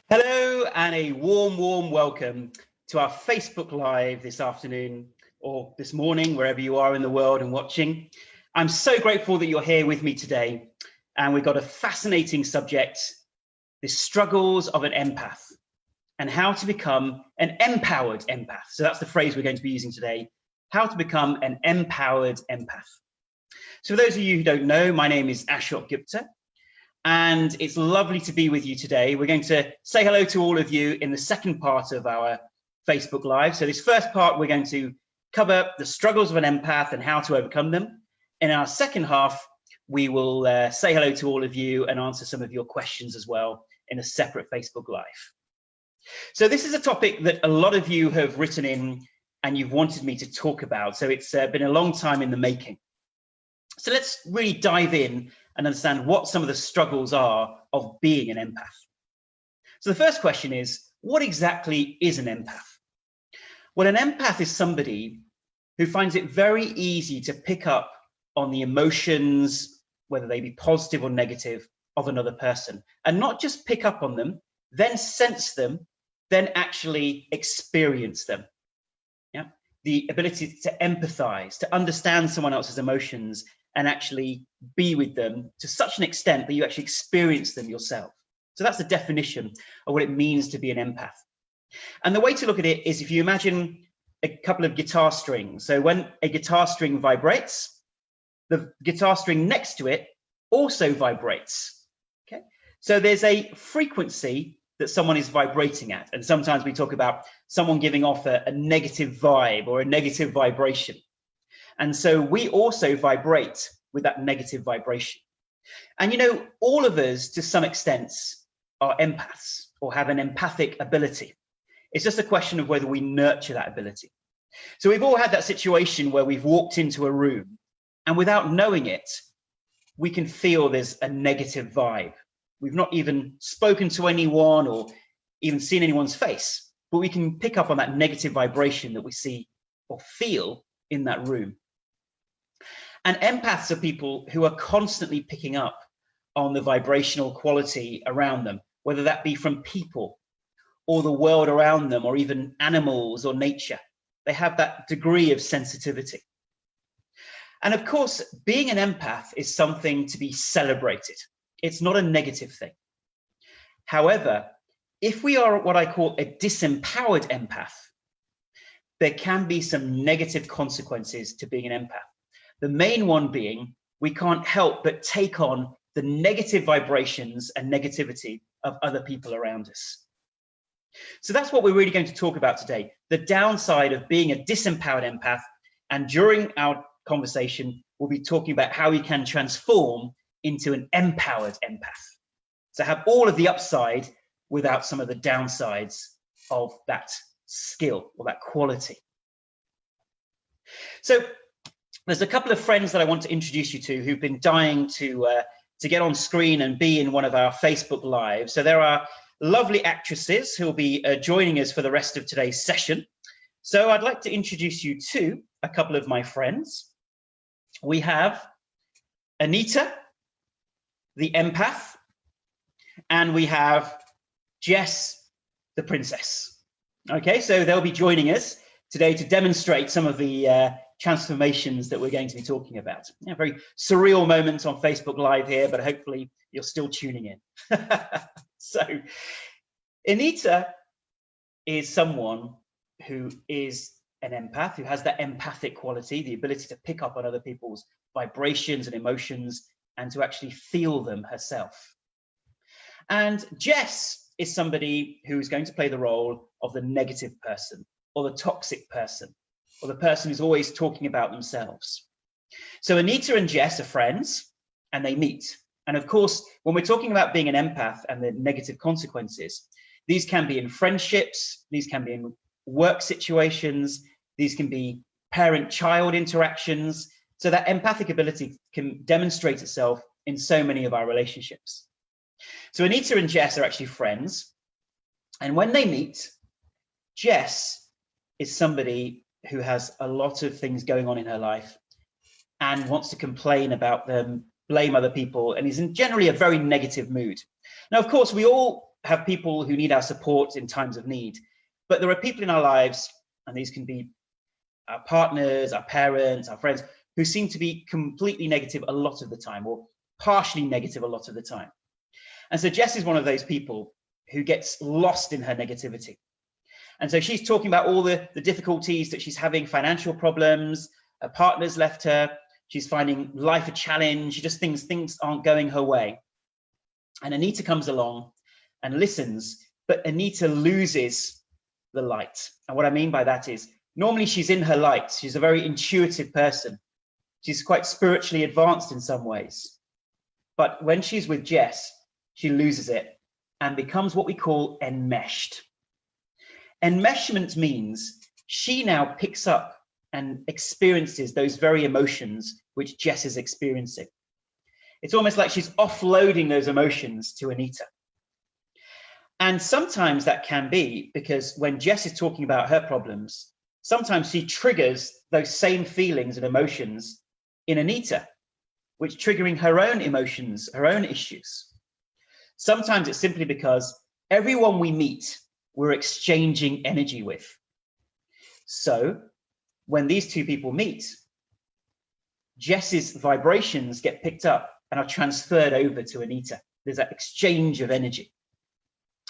Hello and a warm welcome to our Facebook Live this afternoon or this morning, wherever you are in the world and watching. I'm so grateful that you're here with me today, and we've got a fascinating subject, the struggles of an empath and how to become an empowered empath. So that's the phrase we're going to be using today, how to become an empowered empath. So for those of you who don't know, my name is Ashok Gupta, and it's lovely to be with you today. We're going to say hello to all of you in the second part of our Facebook Live. So this first part, we're going to cover the struggles of an empath and how to overcome them. In our second half, we will say hello to all of you and answer some of your questions as well in a separate Facebook Live. So this is a topic that a lot of you have written in and you've wanted me to talk about. So it's been a long time in the making. So let's really dive in and understand what some of the struggles are of being an empath. So the first question is, what exactly is an empath? Well, an empath is somebody who finds it very easy to pick up on the emotions, whether they be positive or negative, of another person, and not just pick up on them, then sense them, then actually experience them. Yeah? The ability to empathize, to understand someone else's emotions, and actually be with them to such an extent that you actually experience them yourself. So that's the definition of what it means to be an empath. And the way to look at it is if you imagine a couple of guitar strings. So when a guitar string vibrates, the guitar string next to it also vibrates. Okay? So there's a frequency that someone is vibrating at. And sometimes we talk about someone giving off a negative vibe or a negative vibration. And so we also vibrate with that negative vibration. And you know, all of us to some extent are empaths or have an empathic ability. It's just a question of whether we nurture that ability. So we've all had that situation where we've walked into a room and without knowing it, we can feel there's a negative vibe. We've not even spoken to anyone or even seen anyone's face, but we can pick up on that negative vibration that we see or feel in that room. And empaths are people who are constantly picking up on the vibrational quality around them, whether that be from people or the world around them, or even animals or nature. They have that degree of sensitivity. And of course, being an empath is something to be celebrated. It's not a negative thing. However, if we are what I call a disempowered empath, there can be some negative consequences to being an empath. The main one being, we can't help but take on the negative vibrations and negativity of other people around us. So that's what we're really going to talk about today, the downside of being a disempowered empath. And during our conversation, we'll be talking about how we can transform into an empowered empath. So have all of the upside without some of the downsides of that skill or that quality. So there's a couple of friends that I want to introduce you to who've been dying to get on screen and be in one of our Facebook Lives. So there are lovely actresses who will be joining us for the rest of today's session. So I'd like to introduce you to a couple of my friends. We have Anita, the empath, and we have Jess, the princess. Okay, so they'll be joining us today to demonstrate some of the transformations that we're going to be talking about. Yeah, very surreal moment on Facebook Live here, but hopefully you're still tuning in. So Anita is someone who is an empath, who has that empathic quality, the ability to pick up on other people's vibrations and emotions and to actually feel them herself. And Jess is somebody who is going to play the role of the negative person or the toxic person, or the person who's always talking about themselves. So Anita and Jess are friends and they meet. And of course, when we're talking about being an empath and the negative consequences, these can be in friendships, these can be in work situations, these can be parent-child interactions. So that empathic ability can demonstrate itself in so many of our relationships. So Anita and Jess are actually friends. And when they meet, Jess is somebody who has a lot of things going on in her life and wants to complain about them, blame other people, and is in generally a very negative mood. Now, of course, we all have people who need our support in times of need. But there are people in our lives, and these can be our partners, our parents, our friends, who seem to be completely negative a lot of the time, or partially negative a lot of the time. And so Jess is one of those people who gets lost in her negativity. And so she's talking about all the difficulties that she's having, financial problems, her partner's left her, she's finding life a challenge, she just thinks things aren't going her way. And Anita comes along and listens, but Anita loses the light. And what I mean by that is, normally she's in her light. She's a very intuitive person. She's quite spiritually advanced in some ways. But when she's with Jess, she loses it and becomes what we call enmeshed. Enmeshment means she now picks up and experiences those very emotions which Jess is experiencing. It's almost like she's offloading those emotions to Anita. And sometimes that can be because when Jess is talking about her problems, sometimes she triggers those same feelings and emotions in Anita, which triggering her own emotions, her own issues. Sometimes it's simply because everyone we meet, we're exchanging energy with. So when these two people meet, Jess's vibrations get picked up and are transferred over to Anita. There's that exchange of energy.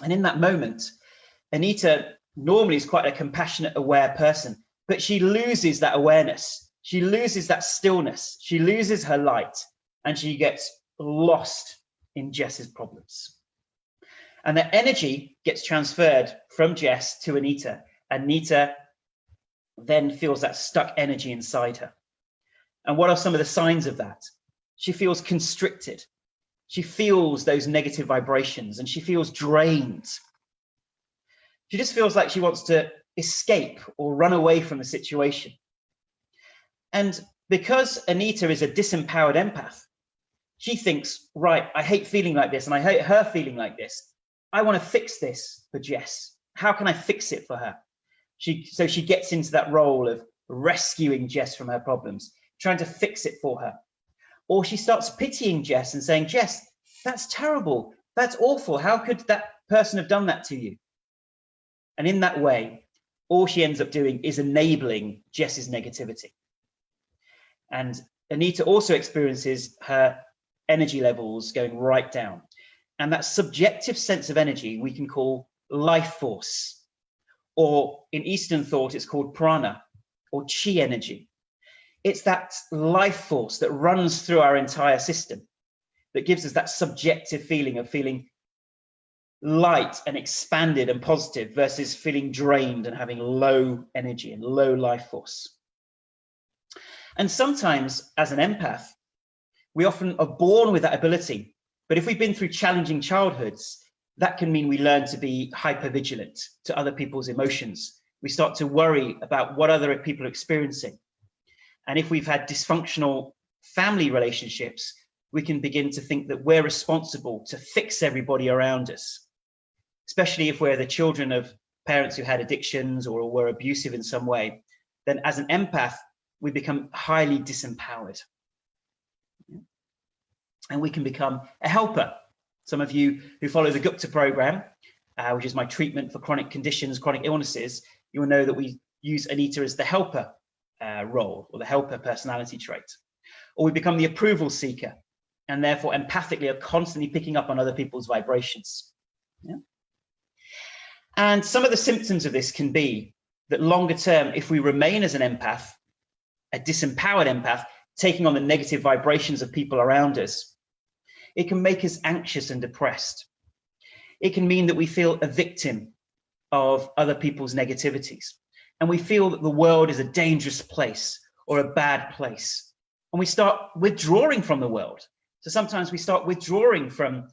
And in that moment, Anita normally is quite a compassionate, aware person, but she loses that awareness. She loses that stillness. She loses her light, and she gets lost in Jess's problems. And the energy gets transferred from Jess to Anita. Anita then feels that stuck energy inside her. And what are some of the signs of that? She feels constricted. She feels those negative vibrations and she feels drained. She just feels like she wants to escape or run away from the situation. And because Anita is a disempowered empath, she thinks, right, I hate feeling like this and I hate her feeling like this. I want to fix this for Jess. How can I fix it for her? So she gets into that role of rescuing Jess from her problems, trying to fix it for her. Or she starts pitying Jess and saying, Jess, that's terrible. That's awful. How could that person have done that to you? And in that way, all she ends up doing is enabling Jess's negativity. And Anita also experiences her energy levels going right down. And that subjective sense of energy we can call life force, or in Eastern thought, it's called prana or chi energy. It's that life force that runs through our entire system that gives us that subjective feeling of feeling light and expanded and positive versus feeling drained and having low energy and low life force. And sometimes as an empath, we often are born with that ability. But if we've been through challenging childhoods, that can mean we learn to be hypervigilant to other people's emotions. We start to worry about what other people are experiencing. And if we've had dysfunctional family relationships, we can begin to think that we're responsible to fix everybody around us, especially if we're the children of parents who had addictions or were abusive in some way. Then as an empath, we become highly disempowered. And we can become a helper. Some of you who follow the Gupta program, which is my treatment for chronic conditions, chronic illnesses, you will know that we use Anita as the helper role, or the helper personality trait. Or we become the approval seeker, and therefore empathically are constantly picking up on other people's vibrations. Yeah? And some of the symptoms of this can be that longer term, if we remain as an empath, a disempowered empath, taking on the negative vibrations of people around us, it can make us anxious and depressed. It can mean that we feel a victim of other people's negativities. And we feel that the world is a dangerous place or a bad place. And we start withdrawing from the world. So sometimes we start withdrawing from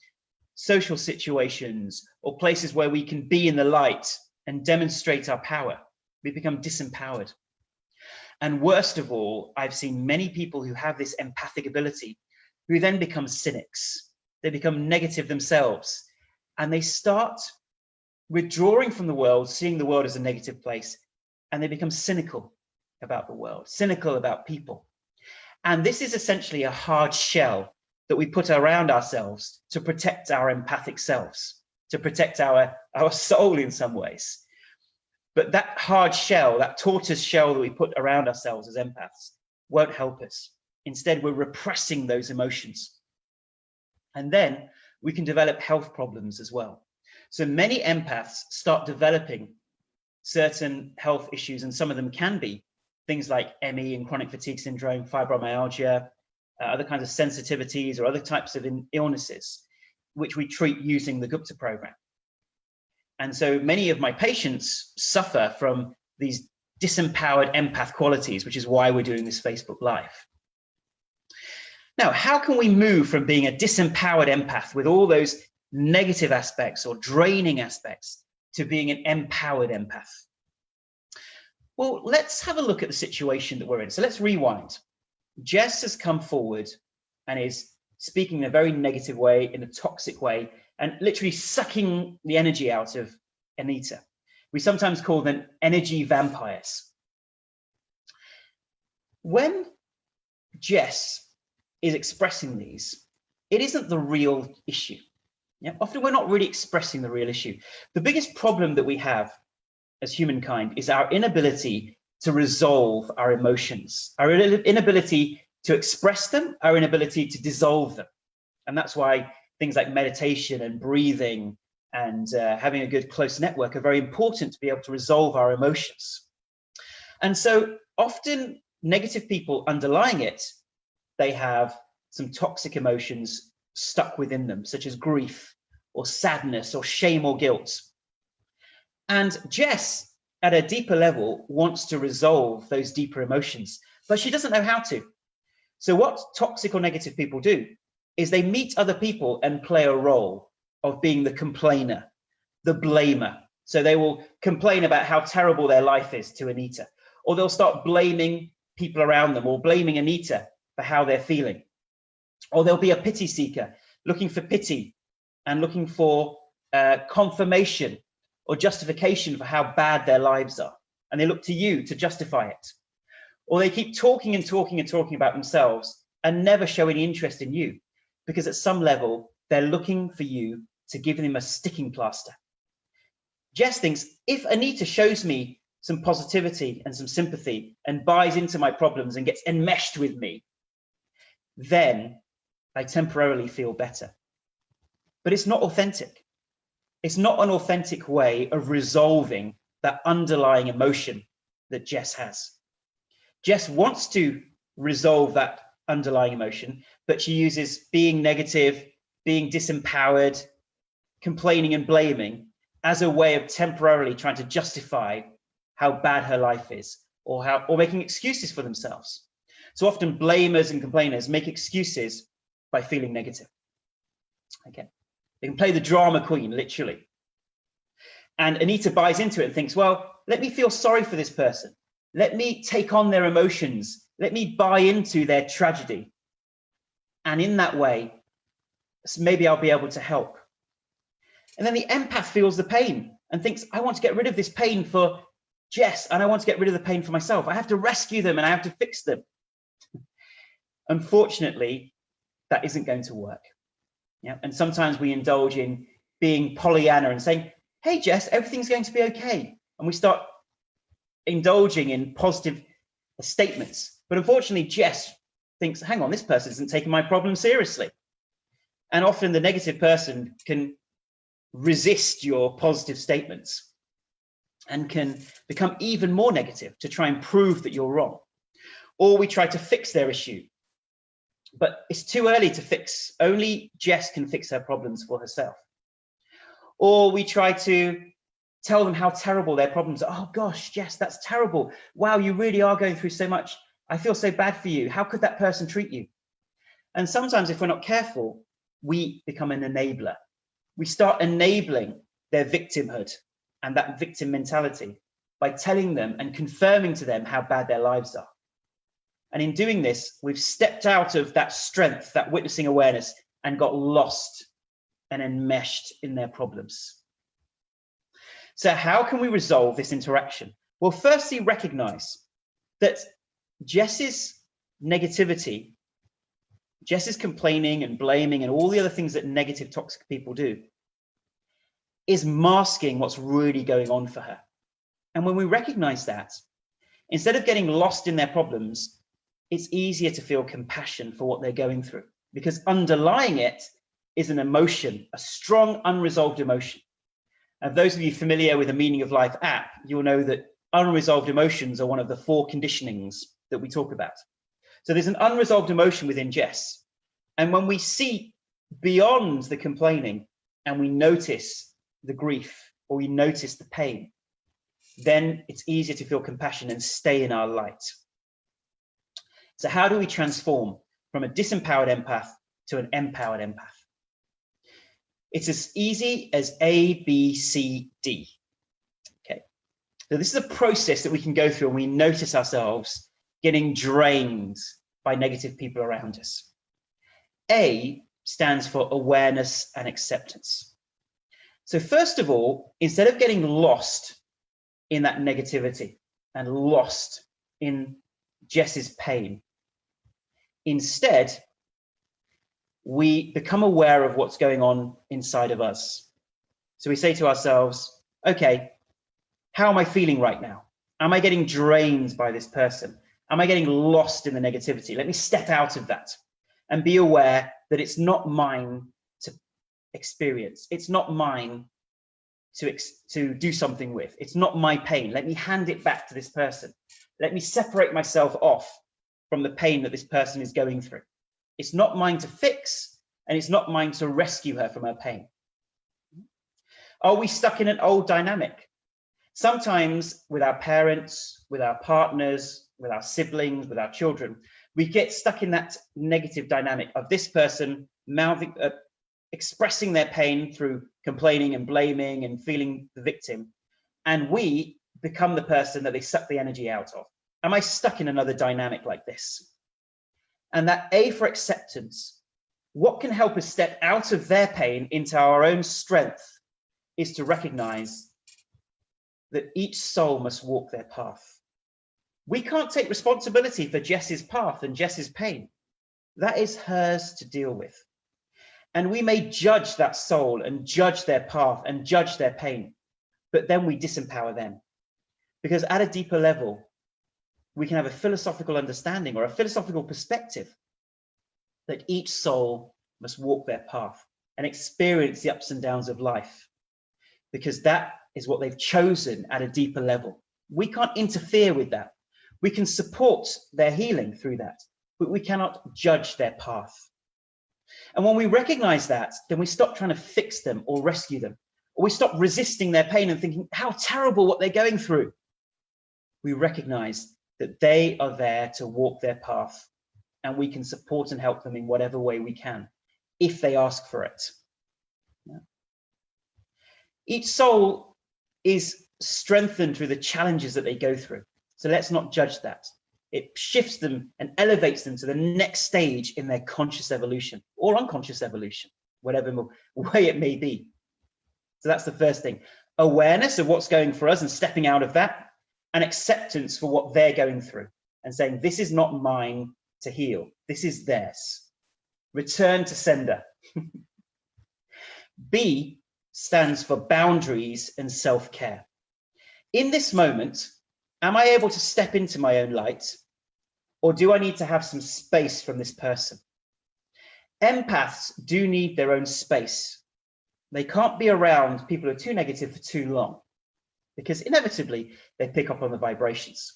social situations or places where we can be in the light and demonstrate our power. We become disempowered. And worst of all, I've seen many people who have this empathic ability who then become cynics. They become negative themselves. And they start withdrawing from the world, seeing the world as a negative place, and they become cynical about the world, cynical about people. And this is essentially a hard shell that we put around ourselves to protect our empathic selves. to protect our soul in some ways. But that hard shell, that tortoise shell that we put around ourselves as empaths, won't help us. Instead, we're repressing those emotions. And then we can develop health problems as well. So many empaths start developing certain health issues, and some of them can be things like ME and chronic fatigue syndrome, fibromyalgia, other kinds of sensitivities or other types of illnesses, which we treat using the Gupta program. And so many of my patients suffer from these disempowered empath qualities, which is why we're doing this Facebook Live. Now, how can we move from being a disempowered empath with all those negative aspects or draining aspects to being an empowered empath? Well, let's have a look at the situation that we're in. So let's rewind. Jess has come forward and is speaking in a very negative way, in a toxic way, and literally sucking the energy out of Anita. We sometimes call them energy vampires. When Jess is expressing these, it isn't the real issue. Yeah? Often we're not really expressing the real issue. The biggest problem that we have as humankind is our inability to resolve our emotions, our inability to express them, our inability to dissolve them. And that's why things like meditation and breathing and having a good close network are very important to be able to resolve our emotions. And so often negative people underlying it, they have some toxic emotions stuck within them, such as grief or sadness or shame or guilt. And Jess, at a deeper level, wants to resolve those deeper emotions, but she doesn't know how to. So what toxic or negative people do is they meet other people and play a role of being the complainer, the blamer. So they will complain about how terrible their life is to Anita, or they'll start blaming people around them or blaming Anita for how they're feeling. Or they'll be a pity seeker, looking for pity and looking for confirmation or justification for how bad their lives are. And they look to you to justify it. Or they keep talking and talking and talking about themselves and never show any interest in you, because at some level, they're looking for you to give them a sticking plaster. Jess thinks, if Anita shows me some positivity and some sympathy and buys into my problems and gets enmeshed with me, then I temporarily feel better. But it's not authentic. It's not an authentic way of resolving that underlying emotion that Jess has. Jess wants to resolve that underlying emotion, but she uses being negative, being disempowered, complaining and blaming as a way of temporarily trying to justify how bad her life is, or making excuses for themselves. So often blamers and complainers make excuses by feeling negative. Okay, they can play the drama queen, literally. And Anita buys into it and thinks, well, let me feel sorry for this person. Let me take on their emotions. Let me buy into their tragedy. And in that way, maybe I'll be able to help. And then the empath feels the pain and thinks, I want to get rid of this pain for Jess, and I want to get rid of the pain for myself. I have to rescue them and I have to fix them. Unfortunately, that isn't going to work. Yeah? And sometimes we indulge in being Pollyanna and saying, hey, Jess, everything's going to be okay. And we start indulging in positive statements. But unfortunately, Jess thinks, hang on, this person isn't taking my problem seriously. And often the negative person can resist your positive statements and can become even more negative to try and prove that you're wrong. Or we try to fix their issue. But it's too early to fix. Only Jess can fix her problems for herself. Or we try to tell them how terrible their problems are. Oh gosh, Jess, that's terrible. Wow, you really are going through so much. I feel so bad for you. How could that person treat you? And sometimes if we're not careful, we become an enabler. We start enabling their victimhood and that victim mentality by telling them and confirming to them how bad their lives are. And in doing this, we've stepped out of that strength, that witnessing awareness, and got lost and enmeshed in their problems. So how can we resolve this interaction? Well, firstly, recognize that Jess's negativity, Jess's complaining and blaming and all the other things that negative, toxic people do, is masking what's really going on for her. And when we recognize that, instead of getting lost in their problems, it's easier to feel compassion for what they're going through, because underlying it is an emotion, a strong unresolved emotion. And those of you familiar with the Meaning of Life app, you'll know that unresolved emotions are one of the 4 conditionings that we talk about. So there's an unresolved emotion within Jess. And when we see beyond the complaining and we notice the grief or we notice the pain, then it's easier to feel compassion and stay in our light. So how do we transform from a disempowered empath to an empowered empath? It's as easy as A, B, C, D. Okay. So this is a process that we can go through and we notice ourselves getting drained by negative people around us. A stands for awareness and acceptance. So first of all, instead of getting lost in that negativity and lost in Jess's pain, instead, we become aware of what's going on inside of us. So we say to ourselves, okay, how am I feeling right now? Am I getting drained by this person? Am I getting lost in the negativity? Let me step out of that and be aware that it's not mine to experience. It's not mine to do something with. It's not my pain. Let me hand it back to this person. Let me separate myself off from the pain that this person is going through. It's not mine to fix, and it's not mine to rescue her from her pain. Are we stuck in an old dynamic? Sometimes with our parents, with our partners, with our siblings, with our children, we get stuck in that negative dynamic of this person expressing their pain through complaining and blaming and feeling the victim, and we become the person that they suck the energy out of. Am I stuck in another dynamic like this? And that A for acceptance, what can help us step out of their pain into our own strength, is to recognize that each soul must walk their path. We can't take responsibility for Jess's path and Jess's pain. That is hers to deal with. And we may judge that soul and judge their path and judge their pain, but then we disempower them. Because at a deeper level, we can have a philosophical understanding or a philosophical perspective that each soul must walk their path and experience the ups and downs of life, because that is what they've chosen at a deeper level. We can't interfere with that. We can support their healing through that, but we cannot judge their path. And when we recognize that, then we stop trying to fix them or rescue them, or we stop resisting their pain and thinking how terrible what they're going through. We recognize that they are there to walk their path, and we can support and help them in whatever way we can, if they ask for it. Yeah. Each soul is strengthened through the challenges that they go through. So let's not judge that. It shifts them and elevates them to the next stage in their conscious evolution or unconscious evolution, whatever way it may be. So that's the first thing. Awareness of what's going for us and stepping out of that, and acceptance for what they're going through and saying, this is not mine to heal. This is theirs. Return to sender. B stands for boundaries and self-care. In this moment, am I able to step into my own light, or do I need to have some space from this person? Empaths do need their own space. They can't be around people who are too negative for too long, because inevitably they pick up on the vibrations.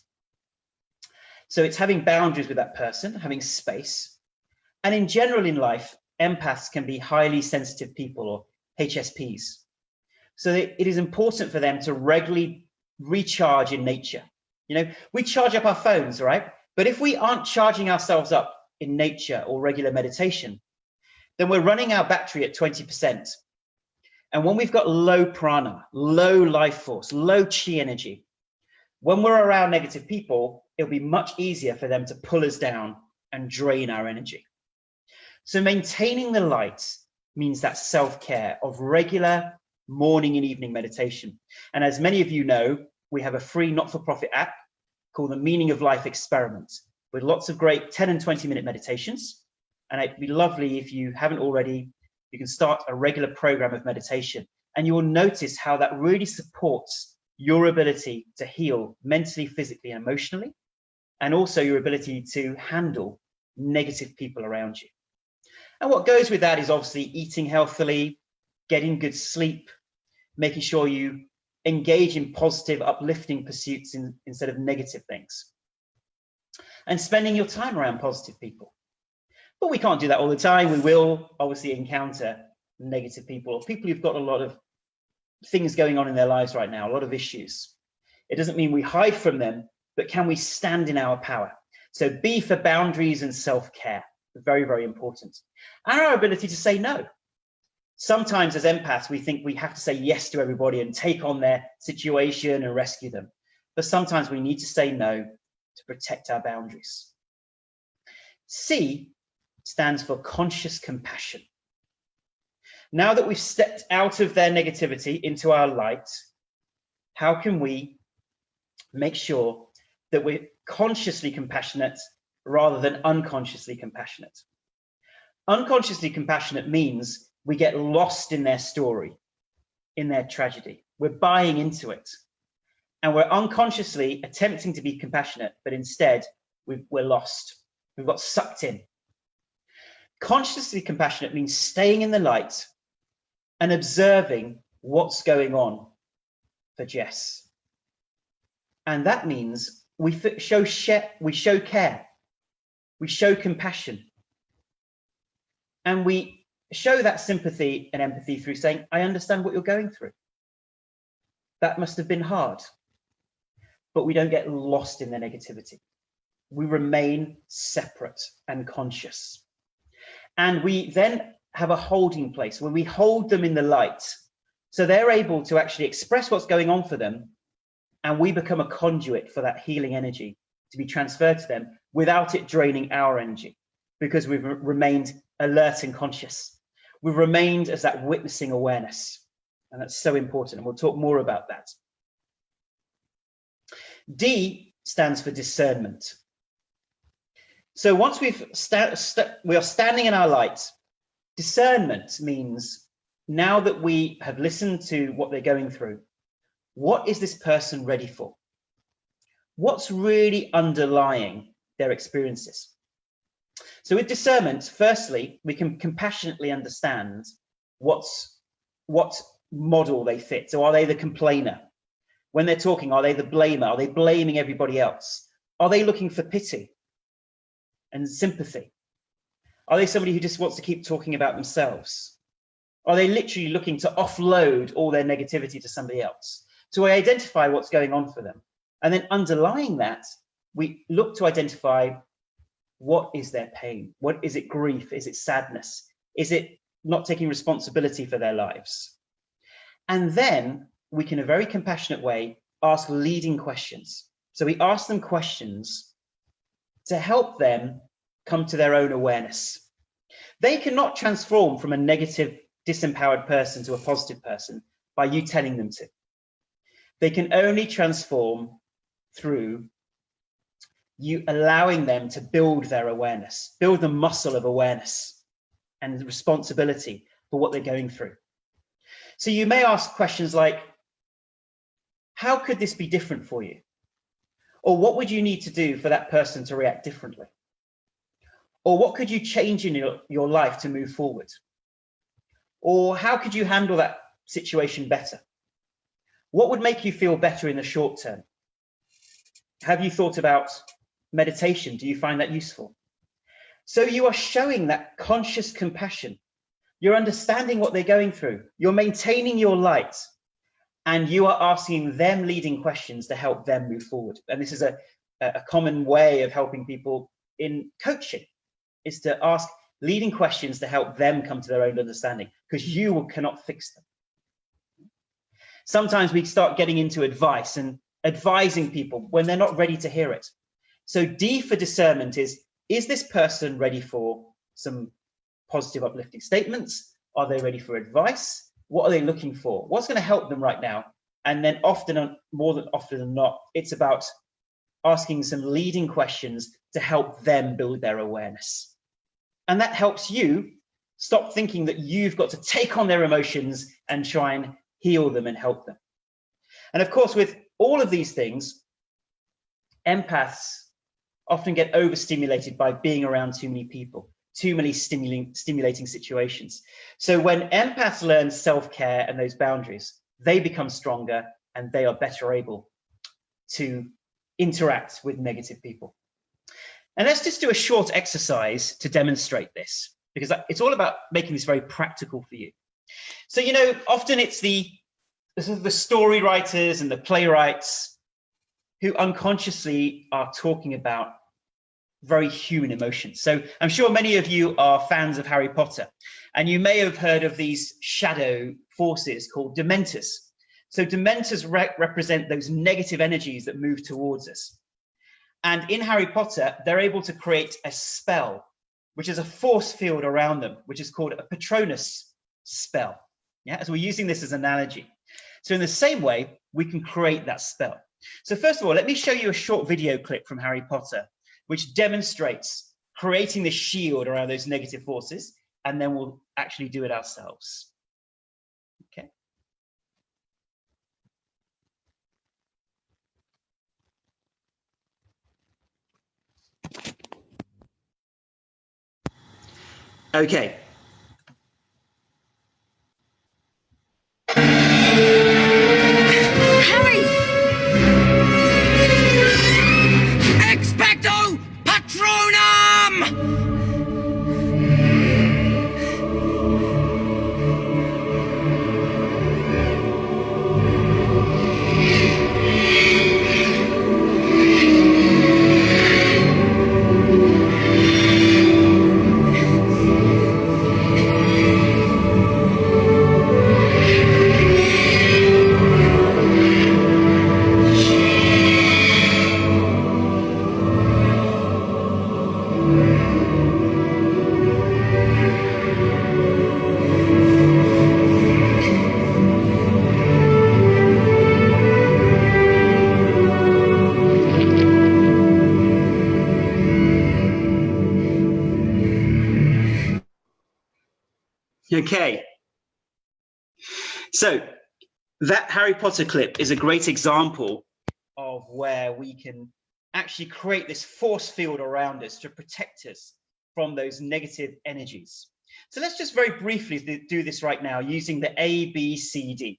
So it's having boundaries with that person, having space. And in general in life, empaths can be highly sensitive people, or HSPs. So it is important for them to regularly recharge in nature. You know, we charge up our phones, right? But if we aren't charging ourselves up in nature or regular meditation, then we're running our battery at 20%. And when we've got low prana, low life force, low chi energy, when we're around negative people, it'll be much easier for them to pull us down and drain our energy. So maintaining the light means that self-care of regular morning and evening meditation. And as many of you know, we have a free not-for-profit app called The Meaning of Life Experiment, with lots of great 10 and 20-minute meditations. And it'd be lovely if you haven't already, you can start a regular program of meditation And you will notice how that really supports your ability to heal mentally, physically, and emotionally, and also your ability to handle negative people around you. And what goes with that is obviously eating healthily, getting good sleep, making sure you engage in positive, uplifting pursuits instead of negative things, and spending your time around positive people. But we can't do that all the time. We will obviously encounter negative people, or people who've got a lot of things going on in their lives right now, a lot of issues. It doesn't mean we hide from them, but can we stand in our power? So B for boundaries and self-care, very, very important. And our ability to say no. Sometimes as empaths, we think we have to say yes to everybody and take on their situation and rescue them. But sometimes we need to say no to protect our boundaries. C stands for conscious compassion. Now that we've stepped out of their negativity into our light, how can we make sure that we're consciously compassionate rather than unconsciously compassionate? Unconsciously compassionate means we get lost in their story, in their tragedy. We're buying into it. And we're unconsciously attempting to be compassionate, but instead we're lost. We've got sucked in. Consciously compassionate means staying in the light and observing what's going on for Jess. And that means we show care, we show compassion, and we show that sympathy and empathy through saying, I understand what you're going through. That must have been hard. But we don't get lost in the negativity. We remain separate and conscious. And we then have a holding place where we hold them in the light. So they're able to actually express what's going on for them. And we become a conduit for that healing energy to be transferred to them without it draining our energy, because we've remained alert and conscious. We've remained as that witnessing awareness. And that's so important. And we'll talk more about that. D stands for discernment. So once we are standing in our light, discernment means now that we have listened to what they're going through, what is this person ready for? What's really underlying their experiences? So with discernment, firstly, we can compassionately understand what model they fit. So are they the complainer? When they're talking, are they the blamer? Are they blaming everybody else? Are they looking for pity and sympathy? Are they somebody who just wants to keep talking about themselves? Are they literally looking to offload all their negativity to somebody else? So we identify what's going on for them. And then underlying that, we look to identify what is their pain? What is it? Grief? Is it sadness? Is it not taking responsibility for their lives? And then we can, in a very compassionate way, ask leading questions. So we ask them questions to help them come to their own awareness. They cannot transform from a negative, disempowered person to a positive person by you telling them to. They can only transform through you allowing them to build their awareness, build the muscle of awareness and responsibility for what they're going through. So you may ask questions like, how could this be different for you? Or what would you need to do for that person to react differently? Or what could you change in your life to move forward? Or how could you handle that situation better? What would make you feel better in the short term? Have you thought about meditation? Do you find that useful? So you are showing that conscious compassion. You're understanding what they're going through. You're maintaining your light. And you are asking them leading questions to help them move forward. And this is a common way of helping people in coaching, is to ask leading questions to help them come to their own understanding, because you cannot fix them. Sometimes we start getting into advice and advising people when they're not ready to hear it. So D for discernment is this person ready for some positive uplifting statements? Are they ready for advice? What are they looking for? What's going to help them right now? And then more often than not, it's about asking some leading questions to help them build their awareness. And that helps you stop thinking that you've got to take on their emotions and try and heal them and help them. And of course, with all of these things, empaths often get overstimulated by being around too many people, too many stimulating situations. So when empaths learn self-care and those boundaries, they become stronger and they are better able to interact with negative people. And let's just do a short exercise to demonstrate this, because it's all about making this very practical for you. So, you know, often it's the story writers and the playwrights who unconsciously are talking about very human emotions. So I'm sure many of you are fans of Harry Potter, and you may have heard of these shadow forces called dementors. So dementors represent those negative energies that move towards us. And in Harry Potter, they're able to create a spell, which is a force field around them, which is called a Patronus spell. Yeah, so we're using this as an analogy. So in the same way, we can create that spell. So first of all, let me show you a short video clip from Harry Potter, which demonstrates creating the shield around those negative forces, and then we'll actually do it ourselves. Okay. Okay. Harry! Expecto Patronum! Okay. So that Harry Potter clip is a great example of where we can actually create this force field around us to protect us from those negative energies. So let's just very briefly do this right now using the ABCD.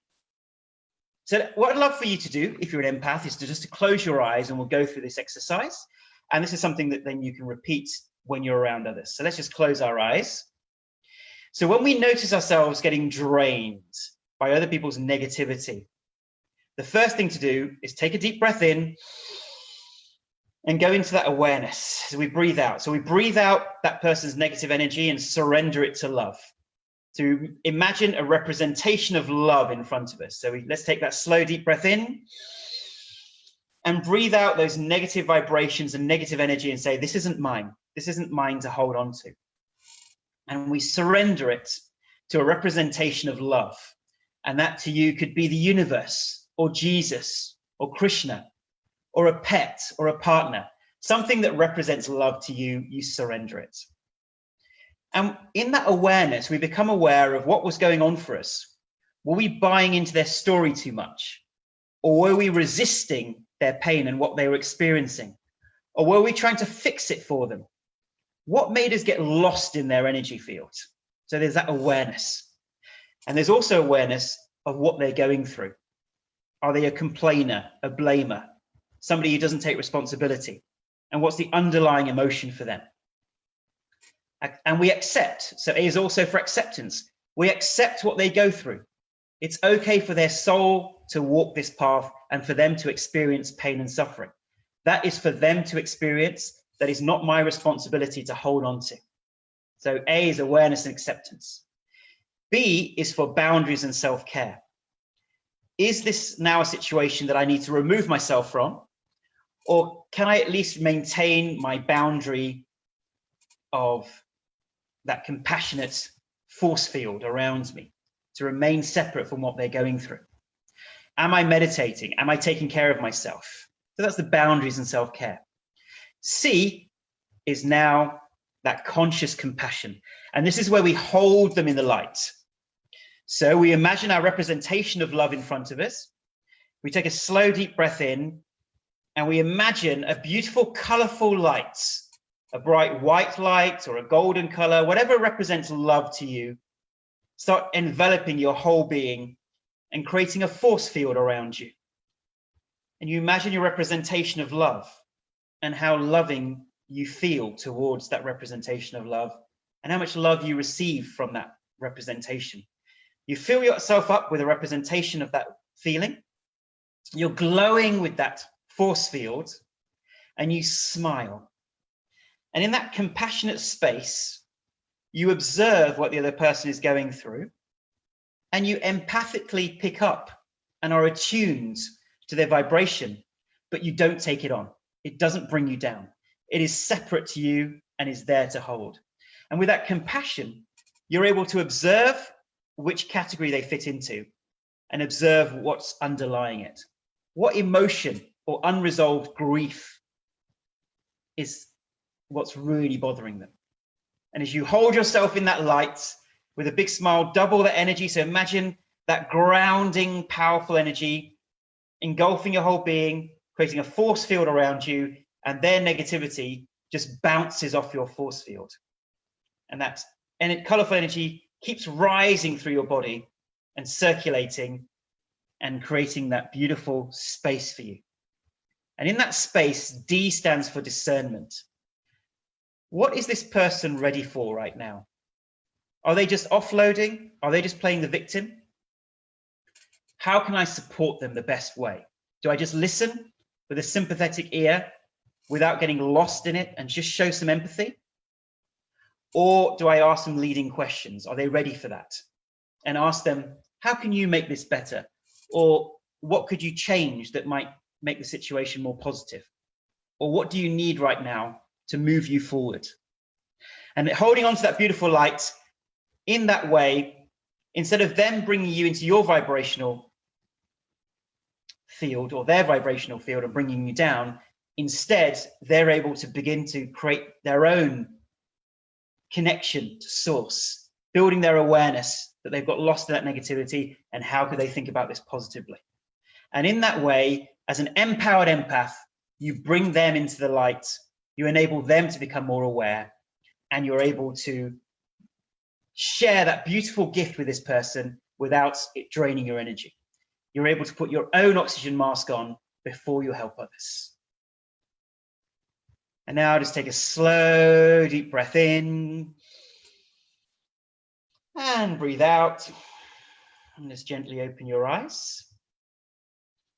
So what I'd love for you to do, if you're an empath, is to just close your eyes, and we'll go through this exercise. And this is something that then you can repeat when you're around others. So let's just close our eyes. So when we notice ourselves getting drained by other people's negativity, the first thing to do is take a deep breath in and go into that awareness. So we breathe out. So we breathe out that person's negative energy and surrender it to love. To imagine a representation of love in front of us. So let's take that slow, deep breath in and breathe out those negative vibrations and negative energy and say, this isn't mine. This isn't mine to hold on to. And we surrender it to a representation of love. And that to you could be the universe, or Jesus, or Krishna, or a pet, or a partner. Something that represents love to you, you surrender it. And in that awareness, we become aware of what was going on for us. Were we buying into their story too much? Or were we resisting their pain and what they were experiencing? Or were we trying to fix it for them? What made us get lost in their energy field? So there's that awareness. And there's also awareness of what they're going through. Are they a complainer, a blamer, somebody who doesn't take responsibility? And what's the underlying emotion for them? And we accept. So A is also for acceptance. We accept what they go through. It's okay for their soul to walk this path and for them to experience pain and suffering. That is for them to experience. That is not my responsibility to hold on to. So A is awareness and acceptance. B is for boundaries and self-care. Is this now a situation that I need to remove myself from? Or can I at least maintain my boundary of that compassionate force field around me to remain separate from what they're going through? Am I meditating? Am I taking care of myself? So that's the boundaries and self-care. C is now that conscious compassion. And this is where we hold them in the light. So we imagine our representation of love in front of us. We take a slow, deep breath in, and we imagine a beautiful, colorful light, a bright white light or a golden color, whatever represents love to you, start enveloping your whole being and creating a force field around you. And you imagine your representation of love and how loving you feel towards that representation of love and how much love you receive from that representation. You fill yourself up with a representation of that feeling. You're glowing with that force field and you smile. And in that compassionate space, you observe what the other person is going through and you empathically pick up and are attuned to their vibration, but you don't take it on. It doesn't bring you down. It is separate to you and is there to hold. And with that compassion, you're able to observe which category they fit into and observe what's underlying it. What emotion or unresolved grief is what's really bothering them. And as you hold yourself in that light with a big smile, double the energy. So imagine that grounding, powerful energy engulfing your whole being, creating a force field around you, and their negativity just bounces off your force field. And that colorful energy keeps rising through your body and circulating and creating that beautiful space for you. And in that space, D stands for discernment. What is this person ready for right now? Are they just offloading? Are they just playing the victim? How can I support them the best way? Do I just listen with a sympathetic ear without getting lost in it and just show some empathy? Or do I ask them leading questions? Are they ready for that? And ask them, how can you make this better? Or what could you change that might make the situation more positive? Or what do you need right now to move you forward? And holding on to that beautiful light in that way, instead of them bringing you into your vibrational field or their vibrational field and bringing you down, instead, they're able to begin to create their own connection to source, building their awareness that they've got lost in that negativity and how could they think about this positively. And in that way, as an empowered empath, you bring them into the light, you enable them to become more aware, and you're able to share that beautiful gift with this person without it draining your energy. You're able to put your own oxygen mask on before you help others. And now just take a slow, deep breath in and breathe out. And just gently open your eyes.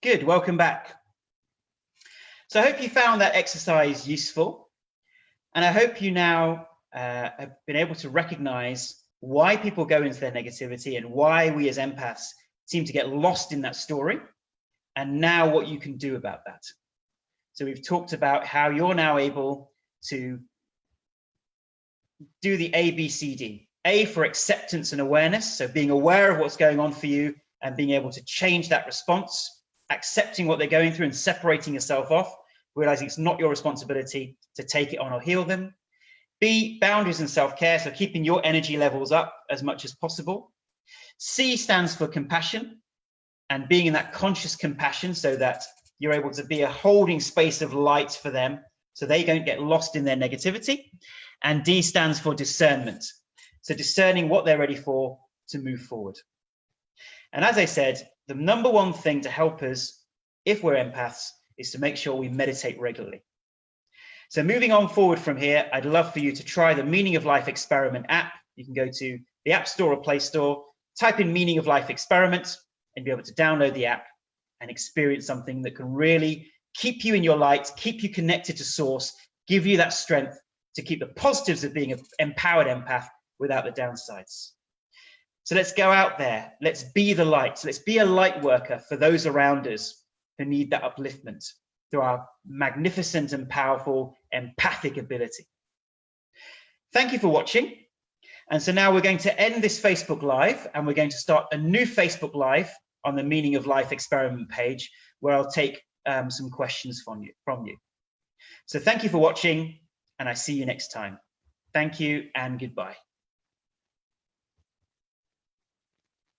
Good, welcome back. So I hope you found that exercise useful. And I hope you now have been able to recognize why people go into their negativity and why we as empaths seem to get lost in that story. And now what you can do about that. So we've talked about how you're now able to do the ABCD. A for acceptance and awareness, so being aware of what's going on for you and being able to change that response, accepting what they're going through and separating yourself off, realizing it's not your responsibility to take it on or heal them. B, boundaries and self-care, so keeping your energy levels up as much as possible. C stands for compassion and being in that conscious compassion so that you're able to be a holding space of light for them so they don't get lost in their negativity. And D stands for discernment. So discerning what they're ready for to move forward. And as I said, the number one thing to help us, if we're empaths, is to make sure we meditate regularly. So moving on forward from here, I'd love for you to try the Meaning of Life Experiment app. You can go to the App Store or Play Store, type in Meaning of Life Experiment, and be able to download the app and experience something that can really keep you in your light, keep you connected to source, give you that strength to keep the positives of being an empowered empath without the downsides. So let's go out there. Let's be the light. Let's be a light worker for those around us who need that upliftment through our magnificent and powerful empathic ability. Thank you for watching. And so now we're going to end this Facebook Live and we're going to start a new Facebook Live on the Meaning of Life Experiment page where I'll take some questions from you. So thank you for watching and I see you next time. Thank you and goodbye.